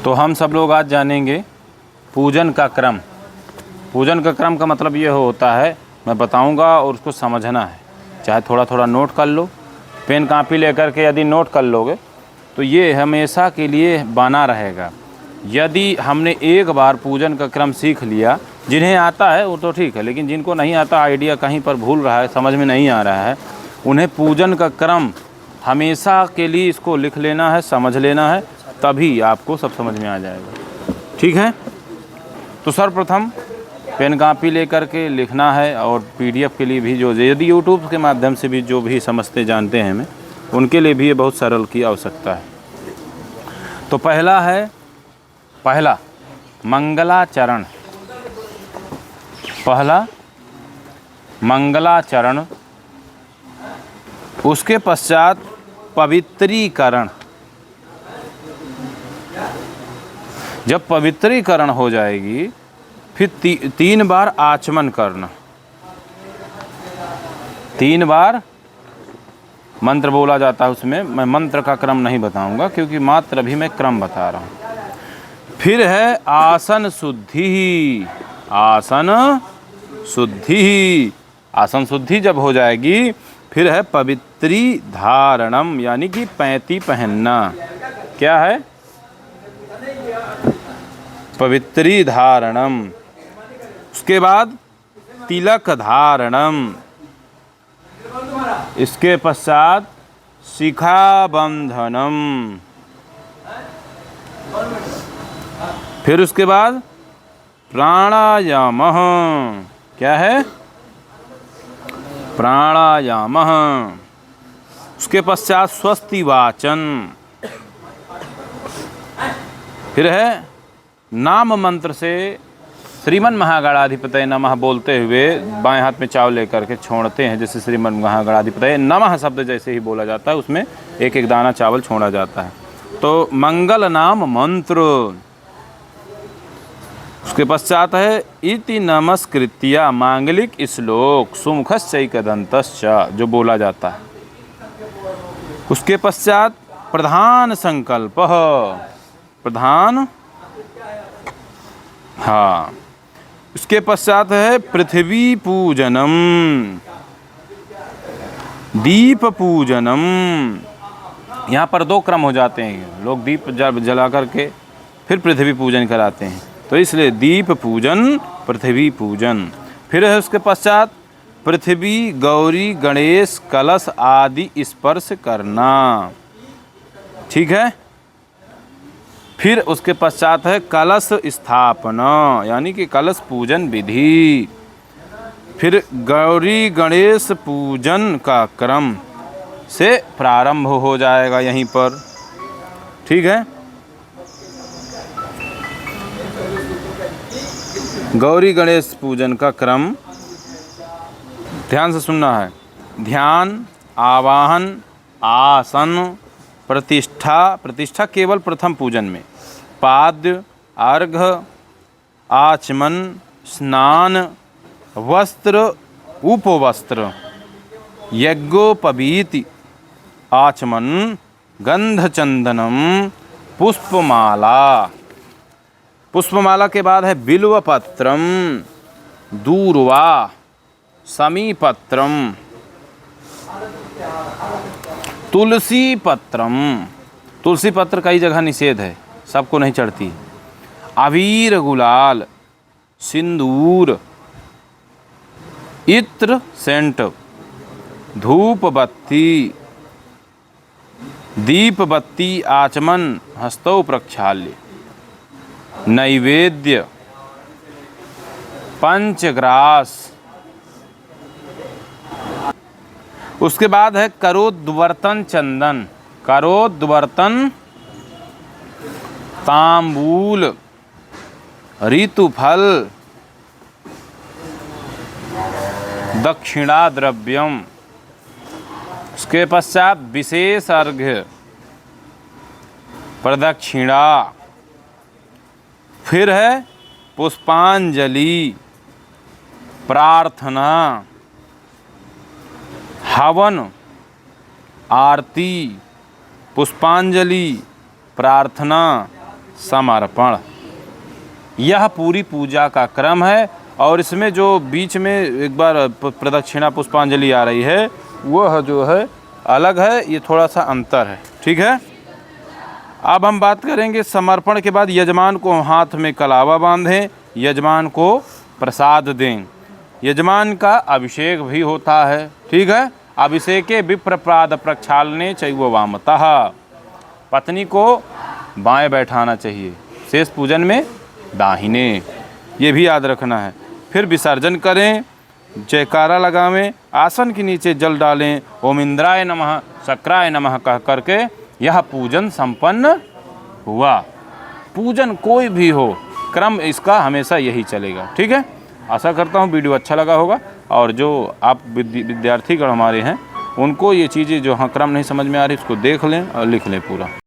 तो हम सब लोग आज जानेंगे पूजन का क्रम। पूजन का क्रम का मतलब ये होता है, मैं बताऊंगा और उसको समझना है। चाहे थोड़ा थोड़ा नोट कर लो, पेन कापी लेकर के यदि नोट कर लोगे तो ये हमेशा के लिए बना रहेगा। यदि हमने एक बार पूजन का क्रम सीख लिया, जिन्हें आता है वो तो ठीक है, लेकिन जिनको नहीं आता, आइडिया कहीं पर भूल रहा है, समझ में नहीं आ रहा है, उन्हें पूजन का क्रम हमेशा के लिए इसको लिख लेना है, समझ लेना है, तभी आपको सब समझ में आ जाएगा। ठीक है, तो सर्वप्रथम पेन कापी लेकर के लिखना है। और पीडीएफ के लिए भी जो यदि यूट्यूब के माध्यम से भी जो भी समझते जानते हैं हमें, उनके लिए भी ये बहुत सरल की आवश्यकता है। तो पहला मंगलाचरण। पहला मंगलाचरण, उसके पश्चात पवित्रीकरण। जब पवित्रीकरण हो जाएगी फिर 3 बार आचमन करना। 3 बार मंत्र बोला जाता है उसमें। मैं मंत्र का क्रम नहीं बताऊंगा क्योंकि मात्र अभी मैं क्रम बता रहा हूँ। फिर है आसन शुद्धि। आसन शुद्धि, आसन शुद्धि जब हो जाएगी फिर है पवित्री धारणम, यानी कि पैंती पहनना। क्या है? पवित्री धारणम। उसके बाद तिलक धारणम। इसके पश्चात शिखा बंधनम। फिर उसके बाद प्राणायाम। क्या है? प्राणायाम। उसके पश्चात स्वस्ति वाचन। फिर है नाम मंत्र से श्रीमन महागणाधिपतये नमः बोलते हुए बाएं हाथ में चाव लेकर के छोड़ते हैं। जैसे श्रीमन महागणाधिपतये नमः शब्द जैसे ही बोला जाता है, उसमें एक एक दाना चावल छोड़ा जाता है। तो मंगल नाम मंत्र। उसके पश्चात है इति नमस्कृत्या मांगलिक श्लोक सुमुखश्चैकदन्तश्च, जो बोला जाता है। उसके पश्चात प्रधान संकल्प। प्रधान, हाँ। उसके पश्चात है पृथ्वी पूजनम, दीप पूजनम। यहाँ पर 2 क्रम हो जाते हैं। लोग दीप जला करके फिर पृथ्वी पूजन कराते हैं, तो इसलिए दीप पूजन, पृथ्वी पूजन। फिर है उसके पश्चात पृथ्वी, गौरी, गणेश, कलश आदि स्पर्श करना। ठीक है। फिर उसके पश्चात है कलश स्थापना, यानी कि कलश पूजन विधि। फिर गौरी गणेश पूजन का क्रम से प्रारंभ हो जाएगा यहीं पर। ठीक है। गौरी गणेश पूजन का क्रम ध्यान से सुनना है। ध्यान, आवाहन, आसन, प्रतिष्ठा। प्रतिष्ठा केवल प्रथम पूजन में। पाद्य, अर्घ्य, आचमन, स्नान, वस्त्र, उपवस्त्र, यज्ञोपवीति, आचमन, गंधचंदनम, पुष्पमाला। पुष्पमाला के बाद है बिल्वपत्रम, दूर्वा, समीपत्रम, तुलसी पत्रम। तुलसी पत्र कई जगह निषेध है, सबको नहीं चढ़ती। अबीर, गुलाल, सिंदूर, इत्र, सेंट, धूप बत्ती, दीप बत्ती, आचमन, हस्तौ प्रक्षाल्य, नैवेद्य, पंचग्रास। उसके बाद है करोद्वर्तन चंदन। करोद्वर्तन, तांबूल, ऋतुफल, दक्षिणा द्रव्यम। उसके पश्चात विशेष अर्घ्य, प्रदक्षिणा। फिर है पुष्पांजलि, प्रार्थना, हवन, आरती, पुष्पांजलि, प्रार्थना, समर्पण। यह पूरी पूजा का क्रम है। और इसमें जो बीच में एक बार प्रदक्षिणा पुष्पांजलि आ रही है, वह जो है अलग है, ये थोड़ा सा अंतर है। ठीक है। अब हम बात करेंगे समर्पण के बाद यजमान को हाथ में कलावा बांधें, यजमान को प्रसाद दें। यजमान का अभिषेक भी होता है। ठीक है। अभिषेके विप्रपाद प्रक्षालने चैव वामतः। पत्नी को बाएं बैठाना चाहिए, शेष पूजन में दाहिने, ये भी याद रखना है। फिर विसर्जन करें, जयकारा लगावें, आसन के नीचे जल डालें, ओम इंद्राय नमः शक्राय नमः कह करके यह पूजन संपन्न हुआ। पूजन कोई भी हो, क्रम इसका हमेशा यही चलेगा। ठीक है। आशा करता हूँ वीडियो अच्छा लगा होगा, और जो आप विद्यार्थीगण हमारे हैं उनको ये चीज़ें जो हाँ क्रम नहीं समझ में आ रही, उसको देख लें और लिख लें पूरा।